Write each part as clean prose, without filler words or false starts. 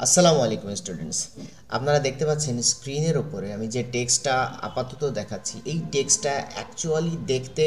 আসসালামু আলাইকুম স্টুডেন্টস। আপনারা দেখতে পাচ্ছেন স্ক্রিনের ওপরে আমি যে টেক্সটটা আপাতত দেখাচ্ছি, এই টেক্সটটা অ্যাকচুয়ালি দেখতে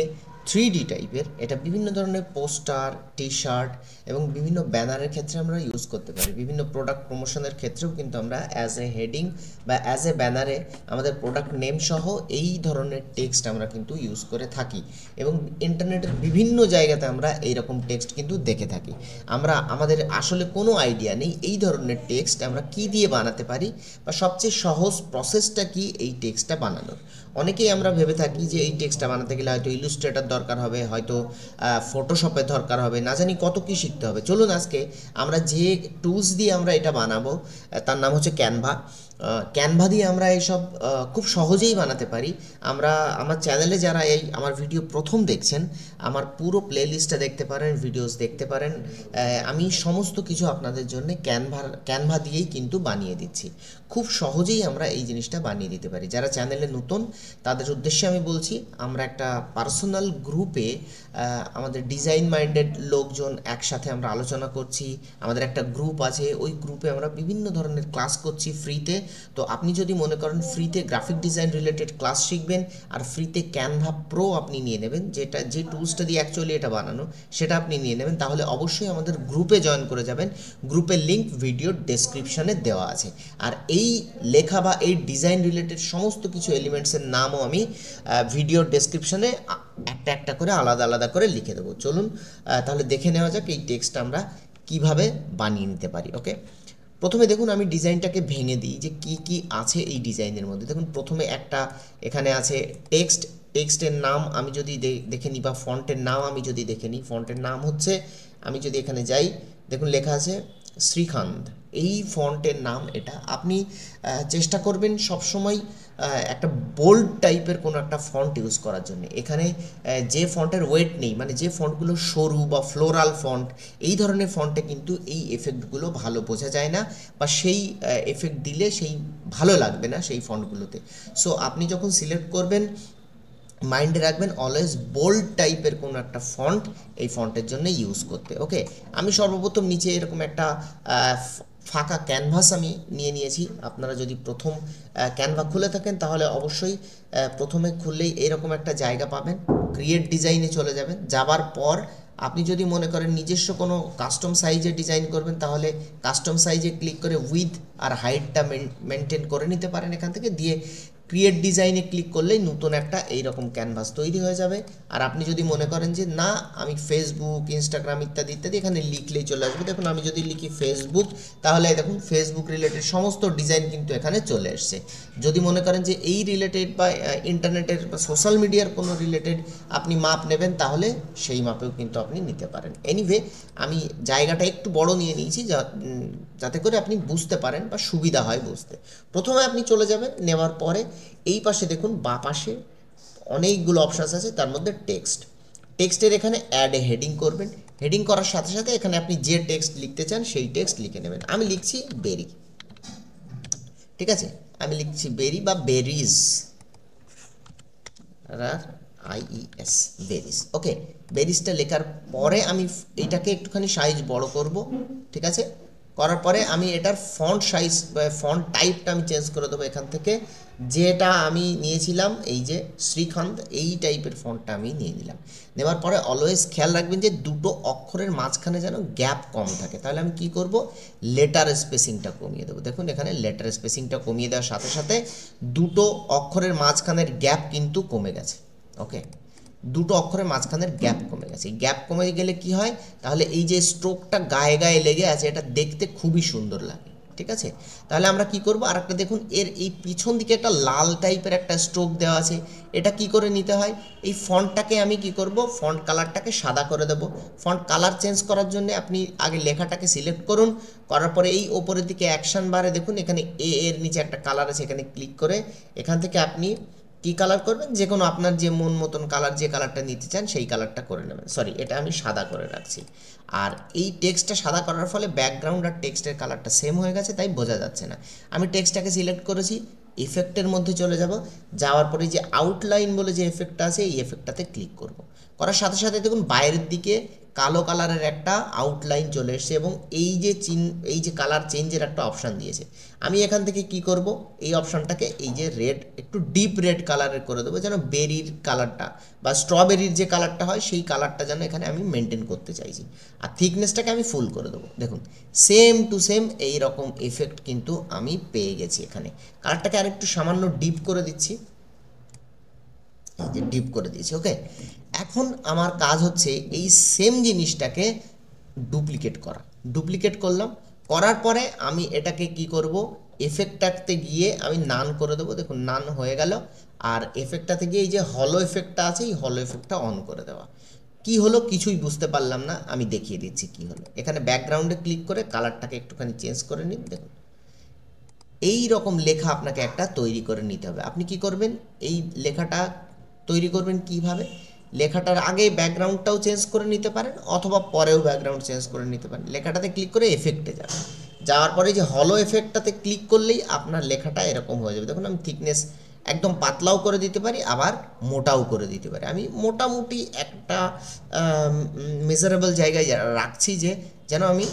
3D টাইপের। এটা বিভিন্ন ধরনের পোস্টার, টি শার্ট এবং বিভিন্ন ব্যানারের ক্ষেত্রে আমরা ইউজ করতে পারি। বিভিন্ন প্রোডাক্ট প্রমোশনের ক্ষেত্রেও কিন্তু আমরা অ্যাজ এ হেডিং বা অ্যাজ এ ব্যানারে আমাদের প্রোডাক্ট নেম সহ এই ধরনের টেক্সট আমরা কিন্তু ইউজ করে থাকি এবং ইন্টারনেটের বিভিন্ন জায়গাতে আমরা এইরকম টেক্সট কিন্তু দেখে থাকি। আমরা আমাদের আসলে কোনো আইডিয়া নেই এই ধরনের টেক্সট আমরা কি দিয়ে বানাতে পারি বা সবচেয়ে সহজ প্রসেসটা কি এই টেক্সটটা বানানোর। অনেকেই আমরা ভেবে থাকি যে এই টেক্সটটা বানাতে গেলে হয়তো ইলুস্ট্রেটর দরকার হবে, হয়তো ফটোশপের দরকার হবে, না জানি কত কি শিখতে হবে। চলুন আজকে আমরা যে টুলস দিয়ে আমরা এটা বানাবো তার নাম হচ্ছে ক্যানভা। ক্যানভা দিয়ে আমরা এইসব খুব সহজেই বানাতে পারি। আমরা আমার চ্যানেলে যারা এই আমার ভিডিও প্রথম দেখছেন, আমার পুরো প্লেলিস্টটা দেখতে পারেন, ভিডিওস দেখতে পারেন। আমি সমস্ত কিছু আপনাদের জন্য ক্যানভা দিয়েই কিন্তু বানিয়ে দিচ্ছি। খুব সহজেই আমরা এই জিনিসটা বানিয়ে দিতে পারি। যারা চ্যানেলে নতুন তাদের উদ্দেশ্যে আমি বলছি, আমরা একটা পার্সোনাল গ্রুপে আমাদের ডিজাইন মাইন্ডেড লোকজন একসাথে আমরা আলোচনা করছি। আমাদের একটা গ্রুপ আছে, ওই গ্রুপে আমরা বিভিন্ন ধরনের ক্লাস করছি ফ্রিতে। তো আপনি যদি মনে করেন ফ্রিতে গ্রাফিক ডিজাইন রিলেটেড ক্লাস শিখবেন আর ফ্রিতে ক্যানভা প্রো আপনি নিয়ে নেবেন, যে টুলসটা দিয়ে অ্যাকচুয়ালি এটা বানানো সেটা আপনি নিয়ে নেবেন, তাহলে অবশ্যই আমাদের গ্রুপে জয়েন করে যাবেন। গ্রুপের লিঙ্ক ভিডিওর ডেসক্রিপশানে দেওয়া আছে। আর এই লেখা বা এই ডিজাইন রিলেটেড সমস্ত কিছু এলিমেন্টসের নামও আমি ভিডিওর ডেসক্রিপশানে একটা একটা করে আলাদা আলাদা করে লিখে দেবো। চলুন তাহলে দেখে নেওয়া যাক এই টেক্সটটা আমরা কিভাবে বানিয়ে নিতে পারি। ওকে, প্রথমে দেখুন আমি ডিজাইনটাকে ভেঙে দিই যে কি কি আছে এই ডিজাইনের মধ্যে। দেখুন প্রথমে একটা এখানে আছে টেক্সটের নাম আমি যদি দেখে নিই, বা ফন্টের নাম আমি যদি দেখে নিই, ফন্টের নাম হচ্ছে, আমি যদি এখানে যাই দেখুন লেখা আছে শ্রীকান্ত। এই ফন্টের নাম এটা। আপনি চেষ্টা করবেন সবসময় একটা বোল্ড টাইপের কোনো একটা ফন্ট ইউজ করার জন্য। এখানে যে ফন্টের ওয়েট নেই, মানে যে ফন্টগুলো সরু বা ফ্লোরাল ফন্ট, এই ধরনের ফন্টে কিন্তু এই এফেক্টগুলো ভালো বোঝা যায় না, বা সেই এফেক্ট দিলে সেই ভালো লাগবে না সেই ফন্টগুলোতে। সো আপনি যখন সিলেক্ট করবেন মাইন্ডে রাখবেন অলওয়েজ বোল্ড টাইপের কোনো একটা ফন্ট এই ফন্টের জন্য ইউজ করতে। ওকে, আমি সর্বপ্রথম নিচে এরকম একটা ফাঁকা ক্যানভাস আমি নিয়ে নিয়েছি। আপনারা যদি প্রথম ক্যানভা খুলে থাকেন তাহলে অবশ্যই প্রথমে খুললেই এরকম একটা জায়গা পাবেন, ক্রিয়েট ডিজাইনে চলে যাবেন। যাবার পর আপনি যদি মনে করেন নিজস্ব কোনো কাস্টম সাইজে ডিজাইন করবেন, তাহলে কাস্টম সাইজে ক্লিক করে উইথ আর হাইটটা মেনটেন করে নিতে পারেন এখান থেকে। দিয়ে ক্রিয়েট ডিজাইনে ক্লিক করলেই নতুন একটা এইরকম ক্যানভাস তৈরি হয়ে যাবে। আর আপনি যদি মনে করেন যে না আমি ফেসবুক, ইনস্টাগ্রাম ইত্যাদি ইত্যাদি এখানে লিখলেই চলে আসবে, দেখুন আমি যদি লিখি ফেসবুক, তাহলে দেখুন ফেসবুক রিলেটেড সমস্ত ডিজাইন কিন্তু এখানে চলে আসছে। যদি মনে করেন যে এই রিলেটেড বা ইন্টারনেটের বা সোশ্যাল মিডিয়ার কোনো রিলেটেড আপনি মাপ নেবেন, তাহলে সেই মাপেও কিন্তু আপনি নিতে পারেন। এনিওয়ে আমি জায়গাটা একটু বড় নিয়ে নিয়েছি যাতে করে আপনি বুঝতে পারেন বা সুবিধা হয় বুঝতে। প্রথমে আপনি চলে যাবেন, নেওয়ার পরে এই পাশে দেখুন বাঁ পাশে অনেকগুলো অপশানস আছে, তার মধ্যে টেক্সটের এখানে অ্যাড এ হেডিং করবেন। হেডিং করার সাথে সাথে এখানে আপনি যে টেক্সট লিখতে চান সেই টেক্সট লিখে নেবেন। আমি লিখছি বেরি, ঠিক আছে, আমি লিখছি বেরি বা বেরিজ, IES, বেরিজ। ওকে, বেরিজটা লেখার পরে আমি এইটাকে একটুখানি সাইজ বড় করব, ঠিক আছে। করার পরে আমি এটার ফন্ট সাইজ বা ফন্ট টাইপটা আমি চেঞ্জ করে দেবো এখান থেকে। যেটা আমি নিয়েছিলাম এই যে শ্রীকান্ত, এই টাইপের ফন্টটা আমি নিয়ে নিলাম। নেওয়ার পরে অলওয়েজ খেয়াল রাখবেন যে দুটো অক্ষরের মাঝখানে যেন গ্যাপ কম থাকে। তাহলে আমি কি করব, লেটার স্পেসিংটা কমিয়ে দেবো। দেখুন এখানে লেটার স্পেসিংটা কমিয়ে দেওয়ার সাথে সাথে দুটো অক্ষরের মাঝখানের গ্যাপ কিন্তু কমে গেছে। ওকে, দুটো অক্ষরের মাঝখানের গ্যাপ কমে গেছে। এই গ্যাপ কমে গেলে কি হয়, তাহলে এই যে স্ট্রোকটা গায়ে গায়ে লেগে আছে এটা দেখতে খুবই সুন্দর লাগে, ঠিক আছে। তাহলে আমরা কি করব, আর একটা দেখুন এর এই পিছন দিকে একটা লাল টাইপের একটা স্ট্রোক দেওয়া আছে। এটা কি করে নিতে হয়, এই ফন্টটাকে আমি কি করব, ফন্ট কালারটাকে সাদা করে দেব। ফন্ট কালার চেঞ্জ করার জন্য আপনি আগে লেখাটাকে সিলেক্ট করুন, করার পরে এই ওপরের দিকে অ্যাকশন বারে দেখুন এখানে এর নিচে একটা কালার আছে, এখানে ক্লিক করে এখান থেকে আপনি কী কালার করবেন, যে কোনো আপনার যে মন মতন কালার, যে কালারটা নিতে চান সেই কালারটা করে নেবেন। সরি, এটা আমি সাদা করে রাখছি। আর এই টেক্সটটা সাদা করার ফলে ব্যাকগ্রাউন্ড আর টেক্সটের কালারটা সেম হয়ে গেছে, তাই বোঝা যাচ্ছে না। আমি টেক্সটটাকে সিলেক্ট করেছি, ইফেক্টের মধ্যে চলে যাব। যাওয়ার পরে যে আউটলাইন বলে যে এফেক্টটা আছে এই এফেক্টটাতে ক্লিক করব। করার সাথে সাথে দেখুন বাইরের দিকে কালো কালারের একটা আউটলাইন চলে এসছে এবং এই যে কালার চেঞ্জের একটা অপশান দিয়েছে। আমি এখান থেকে কি করব, এই অপশানটাকে এই যে রেড, একটু ডিপ রেড কালারের করে দেবো, যেন বেরির কালারটা বা স্ট্রবেরির যে কালারটা হয় সেই কালারটা যেন এখানে আমি মেনটেন করতে চাইছি। আর থিকনেসটাকে আমি ফুল করে দেবো। দেখুন সেম টু সেম এই রকম এফেক্ট কিন্তু আমি পেয়ে গেছি। এখানে কালারটাকে আরেকটু সামান্য ডিপ করে দিচ্ছি, এই যে ডিপ করে দিয়েছি। ওকে, এখন আমার কাজ হচ্ছে এই সেম জিনিসটাকে ডুপ্লিকেট করলাম। করার পরে আমি এটাকে কি করব, এফেক্টটাতে গিয়ে আমি নান করে দেবো। দেখুন নান হয়ে গেল। আর এফেক্টটাতে গিয়ে এই যে হলো এফেক্টটা আছে, এই হলো এফেক্টটা অন করে দেওয়া। কি হলো কিছুই বুঝতে পারলাম না, আমি দেখিয়ে দিচ্ছি কি হলো। এখানে ব্যাকগ্রাউন্ডে ক্লিক করে কালারটাকে একটুখানি চেঞ্জ করে নিন। দেখুন এই রকম লেখা আপনাকে একটা তৈরি করে নিতে হবে। আপনি কি করবেন, এই লেখাটা তৈরি করবেন কিভাবে, লেখাটার আগে ব্যাকগ্রাউন্ডটাও চেঞ্জ করে নিতে পারেন অথবা পরেও ব্যাকগ্রাউন্ড চেঞ্জ করে নিতে পারেন। লেখাটাতে ক্লিক করে এফেক্টে যাবেন, যাওয়ার পরে যে হলো এফেক্টটাতে ক্লিক করলেই আপনার লেখাটা এরকম হয়ে যাবে। দেখুন আমি থিকনেস একদম পাতলাও করে দিতে পারি, আবার মোটাও করে দিতে পারি। আমি মোটামুটি একটা মেজারেবল জায়গায় রাখছি, যে যেন আমি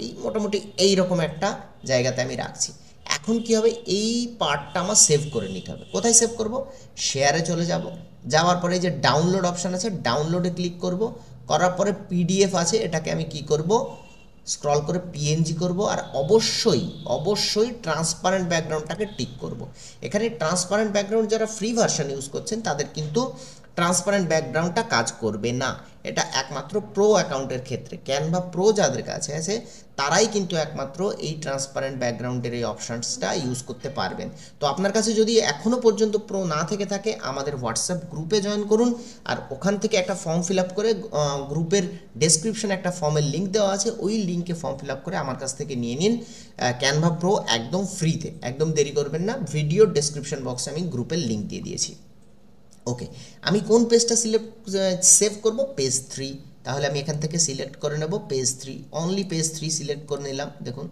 এই মোটামুটি এইরকম একটা জায়গাতে আমি রাখছি। এখন কি হবে, এই পার্টটা আমার সেভ করে নিতে হবে। কোথায় সেভ করব, শেয়ারে চলে যাব, যাওয়ার পরে যে ডাউনলোড অপশান আছে ডাউনলোডে ক্লিক করব, করার পরে পিডিএফ আছে, এটাকে আমি কি করব, স্ক্রল করে পিএনজি করব। আর অবশ্যই ট্রান্সপারেন্ট ব্যাকগ্রাউন্ডটাকে টিক করব। এখানে ট্রান্সপারেন্ট ব্যাকগ্রাউন্ড যারা ফ্রি ভার্সন ইউজ করছেন তাদের কিন্তু ট্রান্সপারেন্ট ব্যাকগ্রাউন্ডটা কাজ করবে না। এটা একমাত্র প্রো অ্যাকাউন্টের ক্ষেত্রে, ক্যানভা প্রো যাদের কাছে আছে তারাই কিন্তু একমাত্র এই ট্রান্সপারেন্ট ব্যাকগ্রাউন্ডের এই অপশানসটা ইউজ করতে পারবেন। তো আপনার কাছে যদি এখনও পর্যন্ত প্রো না থেকে থাকে, আমাদের হোয়াটসঅ্যাপ গ্রুপে জয়েন করুন। আর ওখান থেকে একটা ফর্ম ফিল আপ করে, গ্রুপের ডেসক্রিপশনে একটা ফর্মের লিঙ্ক দেওয়া আছে, ওই লিঙ্কে ফর্ম ফিল আপ করে আমার কাছ থেকে নিয়ে নিন ক্যানভা প্রো একদম ফ্রিতে। একদম দেরি করবেন না, ভিডিওর ডেসক্রিপশন বক্সে আমি গ্রুপের লিঙ্ক দিয়ে দিয়েছি। ওকে, আমি কোন পেজটা সেভ করব, পেজ 3। তাহলে আমি এখান থেকে সিলেক্ট করে নেব পেজ 3, অনলি পেজ 3 সিলেক্ট করে নিলাম। দেখুন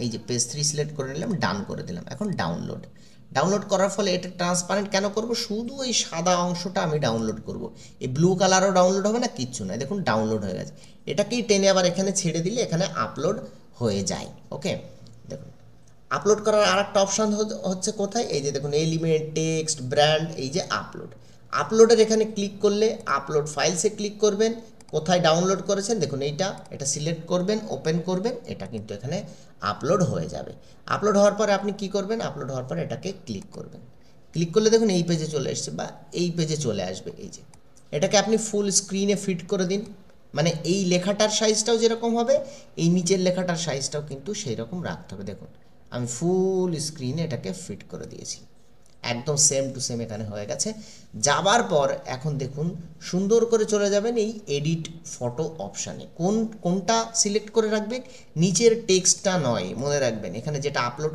এই যে পেজ 3 সিলেক্ট করে নিলাম, ডান করে দিলাম। এখন ডাউনলোড করার ফলে এটা ট্রান্সপারেন্ট কেন করব, শুধু এই সাদা অংশটা আমি ডাউনলোড করব, এই ব্লু কালারও ডাউনলোড হবে না, কিচ্ছু নয়। দেখুন ডাউনলোড হয়ে গেছে। এটাকেই টেনে আবার এখানে ছেড়ে দিলে এখানে আপলোড হয়ে যায়। ওকে, দেখুন আপলোড করার আর একটা অপশান হচ্ছে কোথায়, এই যে দেখুন এলিমেন্ট, টেক্সট, ব্র্যান্ড, এই যে আপলোডের এখানে ক্লিক করলে আপলোড ফাইলসে ক্লিক করবেন, কোথায় ডাউনলোড করেছেন দেখুন এটা সিলেক্ট করবেন, ওপেন করবেন, এটা কিন্তু এখানে আপলোড হয়ে যাবে। আপলোড হওয়ার পরে আপনি কি করবেন, আপলোড হওয়ার পরে এটাকে ক্লিক করবেন। ক্লিক করলে দেখুন এই পেজে চলে এসছে বা এই পেজে চলে আসবে। এই যে এটাকে আপনি ফুল স্ক্রিনে ফিট করে দিন, মানে এই লেখাটার সাইজটাও যেরকম হবে এই নিচের লেখাটার সাইজটাও কিন্তু সেই রকম রাখতে হবে। দেখুন আমি ফুল স্ক্রিনে এটাকে ফিট করে দিয়েছি, একদম সেম টু সেম এখানে হয়ে গেছে। যাবার পর এখন দেখুন সুন্দর করে চলে যাবেন এই এডিট ফটো অপশানে। কোনটা সিলেক্ট করে রাখবেন, নিচের টেক্সটটা নয়, মনে রাখবেন এখানে যেটা আপলোড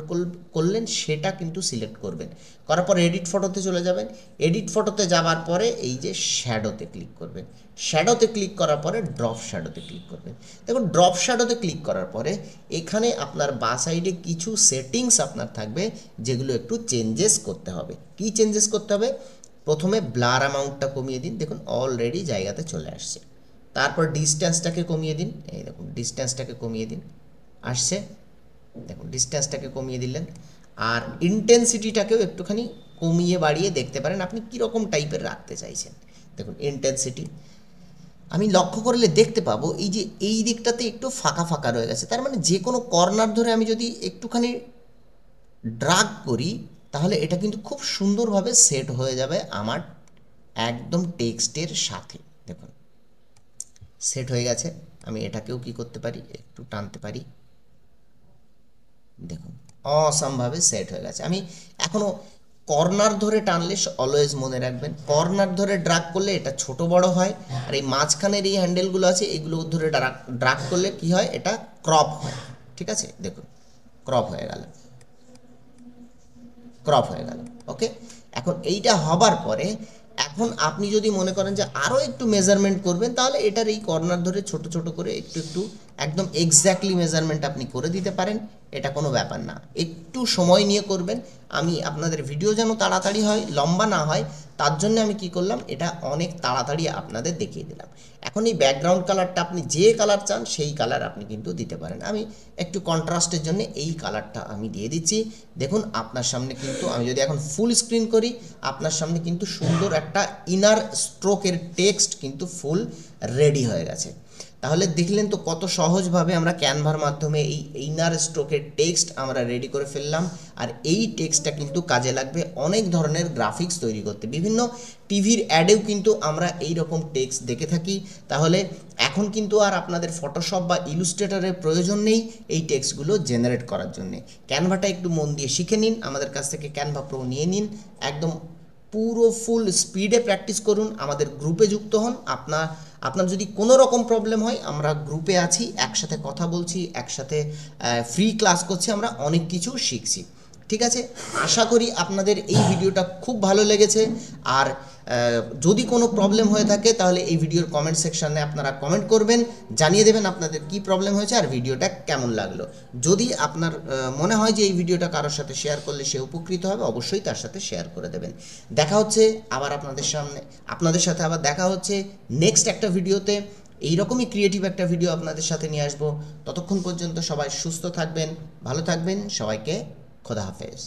করলেন সেটা কিন্তু সিলেক্ট করবেন। করার পর এডিট ফটোতে চলে যাবেন, এডিট ফটোতে যাবার পরে এই যে শ্যাডোতে ক্লিক করবেন, শ্যাডোতে ক্লিক করার পরে ড্রপ শ্যাডোতে ক্লিক করবেন। দেখুন ড্রপ শ্যাডোতে ক্লিক করার পরে এখানে আপনার বাঁ সাইডে কিছু সেটিংস আপনার থাকবে যেগুলো একটু চেঞ্জেস করতে হবে। কি চেঞ্জেস করতে হবে, প্রথমে ব্লার অ্যামাউন্টটা কমিয়ে দিন, দেখুন অলরেডি জায়গাতে চলে আসছে। তারপর ডিস্ট্যান্সটাকে কমিয়ে দিন, এই দেখুন ডিস্ট্যান্সটাকে কমিয়ে দিন, আসছে। দেখুন ডিস্ট্যান্সটাকে কমিয়ে দিলেন। আর ইন্টেন্সিটিটাকেও একটুখানি কমিয়ে বাড়িয়ে দেখতে পারেন আপনি কীরকম টাইপের রাখতে চাইছেন। দেখুন ইন্টেন্সিটি আমি লক্ষ্য করলে দেখতে পাবো এই যে এই দিকটাতে একটু ফাঁকা ফাঁকা রয়ে গেছে, তার মানে যে কোনো কর্নার ধরে আমি যদি একটুখানি ড্রাগ করি তাহলে এটা কিন্তু খুব সুন্দরভাবে সেট হয়ে যাবে আমার একদম টেক্সটের সাথে। দেখুন সেট হয়ে গেছে। আমি এটাকেও কি করতে পারি, একটু টানতে পারি, দেখুন অসামভাবে সেট হয়ে গেছে। আমি এখনও কর্নার ধরে টানলে অলওয়েজ মনে রাখবেন কর্নার ধরে ড্রাগ করলে এটা ছোট বড় হয়, আর এই মাঝখানের এই হ্যান্ডেলগুলো আছে এগুলো ধরে ড্রাগ করলে কি হয়, এটা ক্রপ হয়। ঠিক আছে, দেখুন ক্রপ হয়ে গেল। ওকে, এখন এইটা হবার পরে এখন আপনি যদি মনে করেন যে আরও একটু মেজারমেন্ট করবেন তাহলে এটার এই কর্নার ধরে ছোট ছোট করে একটু একদম এক্স্যাক্টলি মেজারমেন্ট আপনি করে দিতে পারেন, এটা কোনো ব্যাপার না। একটু সময় নিয়ে করবেন। আমি আপনাদের ভিডিও যেন তাড়াতাড়ি হয়, লম্বা না হয়, তার জন্য আমি কি করলাম, এটা অনেক তাড়াতাড়ি আপনাদের দেখিয়ে দিলাম। এখন এই ব্যাকগ্রাউন্ড কালারটা আপনি যে কালার চান সেই কালার আপনি কিন্তু দিতে পারেন। আমি একটু কন্ট্রাস্টের জন্য এই কালারটা আমি দিয়ে দিচ্ছি। দেখুন আপনার সামনে কিন্তু আমি যদি এখন ফুল স্ক্রিন করি, আপনার সামনে কিন্তু সুন্দর একটা ইনার স্ট্রোকের টেক্সট কিন্তু ফুল রেডি হয়ে গেছে। তাহলে দেখলেন তো কত সহজভাবে আমরা ক্যানভার মাধ্যমে এই ইনার স্ট্রোকের টেক্সট আমরা রেডি করে ফেললাম। আর এই টেক্সটটা কিন্তু কাজে লাগবে অনেক ধরনের গ্রাফিক্স তৈরি করতে। বিভিন্ন টিভির অ্যাডেও কিন্তু আমরা এই রকম টেক্সট দেখে থাকি। তাহলে এখন কিন্তু আর আপনাদের ফটোশপ বা ইলুস্ট্রেটরের প্রয়োজন নেই এই টেক্সটগুলো জেনারেট করার জন্যে। ক্যানভাটা একটু মন দিয়ে শিখে নিন, আমাদের কাছ থেকে ক্যানভা প্রো নিয়ে নিন, একদম পুরো ফুল স্পিডে প্র্যাকটিস করুন, আমাদের গ্রুপে যুক্ত হন। আপনার যদি কোনো রকম প্রবলেম হয়, আমরা গ্রুপে আছি, একসাথে কথা বলছি, একসাথে ফ্রি ক্লাস করছি, আমরা অনেক কিছু শিখছি। ঠিক আছে, আশা করি আপনাদের এই ভিডিওটা খুব ভালো লেগেছে। আর যদি কোনো প্রবলেম হয়ে থাকে তাহলে এই ভিডিওর কমেন্ট সেকশানে আপনারা কমেন্ট করবেন, জানিয়ে দেবেন আপনাদের কি প্রবলেম হয়েছে আর ভিডিওটা কেমন লাগলো। যদি আপনার মনে হয় যে এই ভিডিওটা কারোর সাথে শেয়ার করলে সে উপকৃত হবে, অবশ্যই তার সাথে শেয়ার করে দেবেন। দেখা হচ্ছে আবার আপনাদের সাথে আবার দেখা হচ্ছে নেক্সট একটা ভিডিওতে। এইরকমই ক্রিয়েটিভ একটা ভিডিও আপনাদের সাথে নিয়ে আসবো। ততক্ষণ পর্যন্ত সবাই সুস্থ থাকবেন, ভালো থাকবেন, সবাইকে খোদা হাফেজ।